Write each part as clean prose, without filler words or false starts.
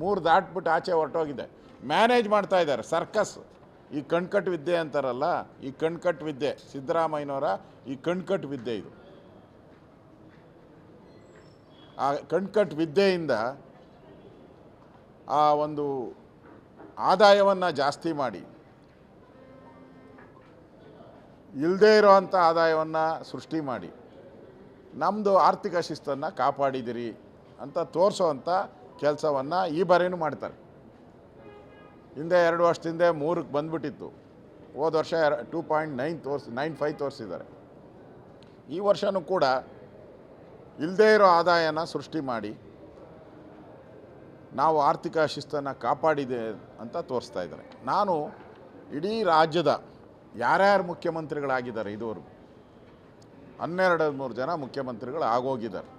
3 ದಾಟ್ಬಿಟ್ಟು ಆಚೆ ಹೊರಟೋಗಿದೆ. ಮ್ಯಾನೇಜ್ ಮಾಡ್ತಾ ಇದ್ದಾರೆ ಸರ್ಕಸ್. ಈ ಕಣ್ಕಟ್ಟು ವಿದ್ಯೆ ಅಂತಾರಲ್ಲ, ಈ ಕಣ್ಕಟ್ಟು ವಿದ್ಯೆ ಸಿದ್ದರಾಮಯ್ಯನವರ ಈ ಕಣ್ಕಟ್ಟು ವಿದ್ಯೆ ಇದು. ಆ ಕಣ್ಕಟ್ಟು ವಿದ್ಯೆಯಿಂದ ಆ ಒಂದು ಆದಾಯವನ್ನು ಜಾಸ್ತಿ ಮಾಡಿ ಇಲ್ಲದೇ ಇರೋವಂಥ ಆದಾಯವನ್ನು ಸೃಷ್ಟಿ ಮಾಡಿ ನಮ್ಮದು ಆರ್ಥಿಕ ಶಿಸ್ತನ್ನು ಕಾಪಾಡಿದಿರಿ ಅಂತ ತೋರಿಸೋವಂಥ ಕೆಲಸವನ್ನು ಈ ಬಾರಿನೂ ಮಾಡ್ತಾರೆ. ಹಿಂದೆ 2 ವರ್ಷದಿಂದ 3ಕ್ಕೆ ಬಂದುಬಿಟ್ಟಿತ್ತು. ಹೋದ ವರ್ಷ 2.95 ತೋರಿಸಿದ್ದಾರೆ. ಈ ವರ್ಷವೂ ಕೂಡ ಇಲ್ಲದೇ ಇರೋ ಆದಾಯನ ಸೃಷ್ಟಿ ಮಾಡಿ ನಾವು ಆರ್ಥಿಕ ಶಿಸ್ತನ್ನು ಕಾಪಾಡಿದೆ ಅಂತ ತೋರಿಸ್ತಾ ಇದ್ದಾರೆ. ನಾನು ಇಡೀ ರಾಜ್ಯದ ಯಾರ್ಯಾರು ಮುಖ್ಯಮಂತ್ರಿಗಳಾಗಿದ್ದಾರೆ ಇದುವರೆಗೂ 12-13 ಜನ ಮುಖ್ಯಮಂತ್ರಿಗಳು ಆಗೋಗಿದ್ದಾರೆ.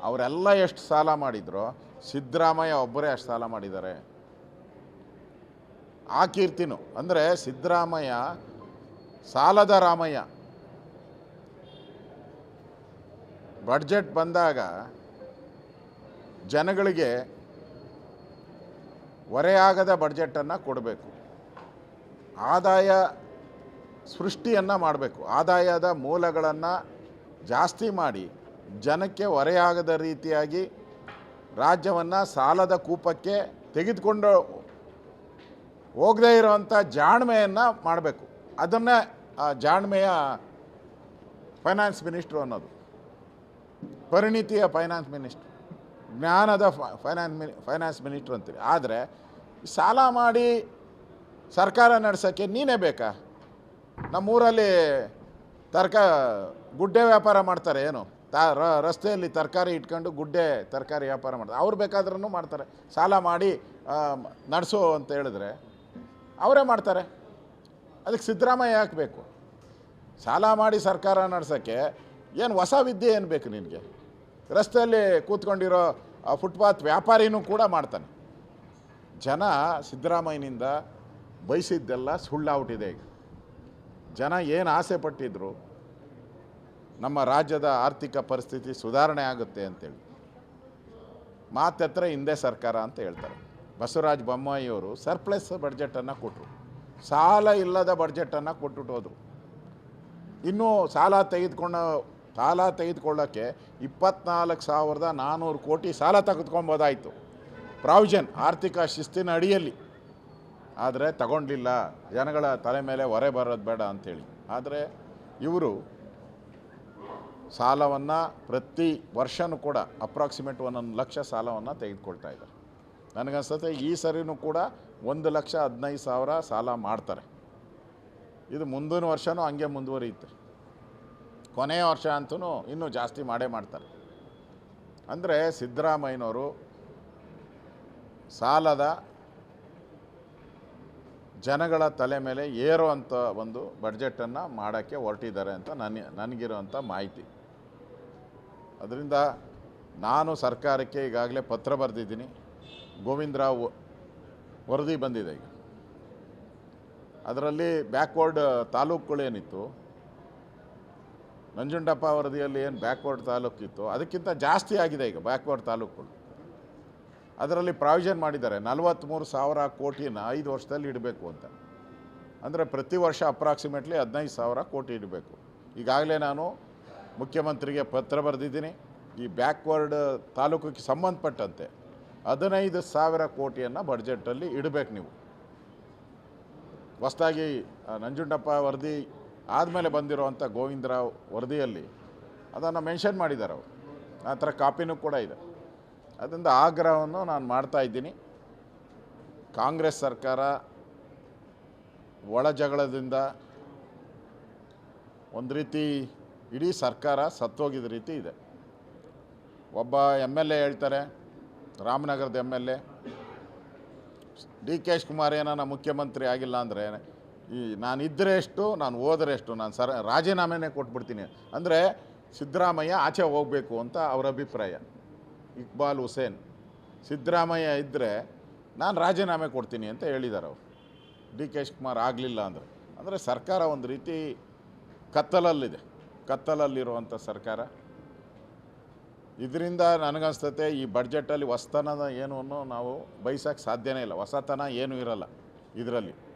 ಅವರೆಲ್ಲ ಎಷ್ಟು ಸಾಲ ಮಾಡಿದ್ರೋ ಸಿದ್ದರಾಮಯ್ಯ ಒಬ್ಬರೇ ಅಷ್ಟು ಸಾಲ ಮಾಡಿದ್ದಾರೆ. ಆ ಕೀರ್ತಿನೂ ಅಂದರೆ ಸಿದ್ದರಾಮಯ್ಯ ಸಾಲದ ರಾಮಯ್ಯ. ಬಡ್ಜೆಟ್ ಬಂದಾಗ ಜನಗಳಿಗೆ ಹೊರೆಯಾಗದ ಬಡ್ಜೆಟನ್ನು ಕೊಡಬೇಕು, ಆದಾಯ ಸೃಷ್ಟಿಯನ್ನು ಮಾಡಬೇಕು, ಆದಾಯದ ಮೂಲಗಳನ್ನು ಜಾಸ್ತಿ ಮಾಡಿ ಜನಕ್ಕೆ ಹೊರೆಯಾಗದ ರೀತಿಯಾಗಿ ರಾಜ್ಯವನ್ನು ಸಾಲದ ಕೂಪಕ್ಕೆ ತೆಗೆದುಕೊಂಡು ಹೋಗದೇ ಇರೋವಂಥ ಜಾಣ್ಮೆಯನ್ನು ಮಾಡಬೇಕು. ಅದನ್ನೇ ಜಾಣ್ಮೆಯ ಫೈನಾನ್ಸ್ ಮಿನಿಸ್ಟ್ರು ಅನ್ನೋದು, ಪರಿಣಿತಿಯ ಫೈನಾನ್ಸ್ ಮಿನಿಸ್ಟ್ರು, ಜ್ಞಾನದ ಫೈನಾನ್ಸ್ ಮಿನಿಸ್ಟ್ರು ಅಂತೀರಿ. ಆದರೆ ಸಾಲ ಮಾಡಿ ಸರ್ಕಾರ ನಡೆಸೋಕ್ಕೆ ನೀನೇ ಬೇಕಾ? ನಮ್ಮೂರಲ್ಲಿ ಗುಡ್ಡೆ ವ್ಯಾಪಾರ ಮಾಡ್ತಾರೆ, ಏನು ರಸ್ತೆಯಲ್ಲಿ ತರಕಾರಿ ಇಟ್ಕೊಂಡು ಗುಡ್ಡೆ ತರಕಾರಿ ವ್ಯಾಪಾರ ಮಾಡ್ತಾರೆ. ಅವ್ರು ಬೇಕಾದ್ರೂ ಮಾಡ್ತಾರೆ. ಸಾಲ ಮಾಡಿ ನಡೆಸು ಅಂತ ಹೇಳಿದ್ರೆ ಅವರೇ ಮಾಡ್ತಾರೆ. ಅದಕ್ಕೆ ಸಿದ್ದರಾಮಯ್ಯ ಯಾಕೆ ಬೇಕು? ಸಾಲ ಮಾಡಿ ಸರ್ಕಾರ ನಡೆಸೋಕ್ಕೆ ಏನು ಹೊಸ ವಿದ್ಯೆ ಏನು ಬೇಕು ನಿನಗೆ? ರಸ್ತೆಯಲ್ಲಿ ಕೂತ್ಕೊಂಡಿರೋ ಫುಟ್ಪಾತ್ ವ್ಯಾಪಾರಿನೂ ಕೂಡ ಮಾಡ್ತಾನೆ. ಜನ ಸಿದ್ದರಾಮಯ್ಯನಿಂದ ಬಯಸಿದ್ದೆಲ್ಲ ಸುಳ್ಳಾಗ್ಬಿಟ್ಟಿದೆ. ಈಗ ಜನ ಏನು ಆಸೆ ಪಟ್ಟಿದ್ರು ನಮ್ಮ ರಾಜ್ಯದ ಆರ್ಥಿಕ ಪರಿಸ್ಥಿತಿ ಸುಧಾರಣೆ ಆಗುತ್ತೆ ಅಂತೇಳಿ ಮಾತೆತ್ರ ಹಿಂದೆ ಸರ್ಕಾರ ಅಂತ ಹೇಳ್ತಾರೆ. ಬಸವರಾಜ ಬೊಮ್ಮಾಯಿಯವರು ಸರ್ಪ್ಲಸ್ ಬಡ್ಜೆಟನ್ನು ಕೊಟ್ಟರು, ಸಾಲ ಇಲ್ಲದ ಬಡ್ಜೆಟನ್ನು ಕೊಟ್ಟುಬಿಟ್ಟು ಹೋದರು. ಇನ್ನೂ ಸಾಲ ತೆಗೆದುಕೊಳ್ಳೋಕ್ಕೆ 24,400 ಕೋಟಿ ಸಾಲ ತೆಗೆದುಕೊಬೋದಾಯಿತು, ಪ್ರಾವಿಷನ್ ಆರ್ಥಿಕ ಶಿಸ್ತಿನ ಅಡಿಯಲ್ಲಿ. ಆದರೆ ತಗೊಂಡಿಲ್ಲ, ಜನಗಳ ತಲೆ ಮೇಲೆ ಹೊರೆ ಬರೋದು ಬೇಡ ಅಂಥೇಳಿ. ಆದರೆ ಇವರು ಸಾಲವನ್ನು ಪ್ರತಿ ವರ್ಷವೂ ಕೂಡ ಅಪ್ರಾಕ್ಸಿಮೇಟ್ 1 ಲಕ್ಷ ಸಾಲವನ್ನು ತೆಗೆದುಕೊಳ್ತಾ ಇದ್ದಾರೆ. ನನಗನ್ಸುತ್ತೆ ಈ ಸರಿನೂ ಕೂಡ 1,15,000 ಸಾಲ ಮಾಡ್ತಾರೆ. ಇದು ಮುಂದಿನ ವರ್ಷವೂ ಹಂಗೆ ಮುಂದುವರಿಯುತ್ತೆ. ಕೊನೆಯ ವರ್ಷ ಅಂತೂ ಇನ್ನೂ ಜಾಸ್ತಿ ಮಾಡೇ ಮಾಡ್ತಾರೆ. ಅಂದರೆ ಸಿದ್ದರಾಮಯ್ಯನವರು ಸಾಲದ ಜನಗಳ ತಲೆ ಮೇಲೆ ಏರುವಂಥ ಒಂದು ಬಡ್ಜೆಟನ್ನು ಮಾಡೋಕ್ಕೆ ಹೊರಟಿದ್ದಾರೆ ಅಂತ ನನಗಿರೋಂಥ ಮಾಹಿತಿ. ಅದರಿಂದ ನಾನು ಸರ್ಕಾರಕ್ಕೆ ಈಗಾಗಲೇ ಪತ್ರ ಬರೆದಿದ್ದೀನಿ. ಗೋವಿಂದರಾವ್ ವರದಿ ಬಂದಿದೆ ಈಗ. ಅದರಲ್ಲಿ ಬ್ಯಾಕ್ವರ್ಡ್ ತಾಲೂಕುಗಳೇನಿತ್ತು, ನಂಜುಂಡಪ್ಪ ವರದಿಯಲ್ಲಿ ಏನು ಬ್ಯಾಕ್ವರ್ಡ್ ತಾಲೂಕಿತ್ತು ಅದಕ್ಕಿಂತ ಜಾಸ್ತಿ ಆಗಿದೆ ಈಗ ಬ್ಯಾಕ್ವರ್ಡ್ ತಾಲೂಕುಗಳು. ಅದರಲ್ಲಿ ಪ್ರಾವಿಷನ್ ಮಾಡಿದ್ದಾರೆ 43,000 ಕೋಟಿನ 5 ವರ್ಷದಲ್ಲಿ ಇಡಬೇಕು ಅಂತ. ಅಂದರೆ ಪ್ರತಿ ವರ್ಷ ಅಪ್ರಾಕ್ಸಿಮೇಟ್ಲಿ 15,000 ಕೋಟಿ ಇಡಬೇಕು. ಈಗಾಗಲೇ ನಾನು ಮುಖ್ಯಮಂತ್ರಿಗೆ ಪತ್ರ ಬರೆದಿದ್ದೀನಿ. ಈ ಬ್ಯಾಕ್ವರ್ಡ್ ತಾಲೂಕಿಗೆ ಸಂಬಂಧಪಟ್ಟಂತೆ 15,000 ಕೋಟಿಯನ್ನು ಬಡ್ಜೆಟಲ್ಲಿ ಇಡಬೇಕು ನೀವು. ಹೊಸದಾಗಿ ನಂಜುಂಡಪ್ಪ ವರದಿ ಆದಮೇಲೆ ಬಂದಿರೋವಂಥ ಗೋವಿಂದರಾವ್ ವರದಿಯಲ್ಲಿ ಅದನ್ನು ಮೆನ್ಷನ್ ಮಾಡಿದ್ದಾರೆ ಅವರು. ಆ ಥರ ಕಾಪಿನೂ ಕೂಡ ಇದೆ. ಅದರಿಂದ ಆಗ್ರಹವನ್ನು ನಾನು ಮಾಡ್ತಾಯಿದ್ದೀನಿ. ಕಾಂಗ್ರೆಸ್ ಸರ್ಕಾರ ಒಳ ಜಗಳದಿಂದ ಒಂದು ರೀತಿ ಇಡೀ ಸರ್ಕಾರ ಸತ್ತೋಗಿದ ರೀತಿ ಇದೆ. ಒಬ್ಬ MLA ಹೇಳ್ತಾರೆ, ರಾಮನಗರದ MLA DK ಶಿವಕುಮಾರ್ ಏನಾನ ಮುಖ್ಯಮಂತ್ರಿ ಆಗಿಲ್ಲ ಅಂದರೆ ನಾನಿದ್ದರೆ ಎಷ್ಟು, ನಾನು ಹೋದರೆ ಎಷ್ಟು, ನಾನು ರಾಜೀನಾಮೆನೇ ಕೊಟ್ಬಿಡ್ತೀನಿ. ಅಂದರೆ ಸಿದ್ದರಾಮಯ್ಯ ಆಚೆ ಹೋಗಬೇಕು ಅಂತ ಅವರ ಅಭಿಪ್ರಾಯ. ಇಕ್ಬಾಲ್ ಹುಸೇನ್ ಸಿದ್ದರಾಮಯ್ಯ ಇದ್ದರೆ ನಾನು ರಾಜೀನಾಮೆ ಕೊಡ್ತೀನಿ ಅಂತ ಹೇಳಿದ್ದಾರೆ ಅವರು. DK ಶಿವಕುಮಾರ್ ಆಗಲಿಲ್ಲ ಅಂದರೆ ಸರ್ಕಾರ ಒಂದು ರೀತಿ ಕತ್ತಲಲ್ಲಿದೆ. ಕತ್ತಲಲ್ಲಿರುವಂಥ ಸರ್ಕಾರ ಇದರಿಂದ ನನಗನ್ಸ್ತತೆ ಈ ಬಡ್ಜೆಟಲ್ಲಿ ಹೊಸ್ತನದ ಏನು ಅನ್ನೋ ನಾವು ಬಯಸೋಕ್ಕೆ ಸಾಧ್ಯನೇ ಇಲ್ಲ. ಹೊಸತನ ಏನೂ ಇರಲ್ಲ ಇದರಲ್ಲಿ.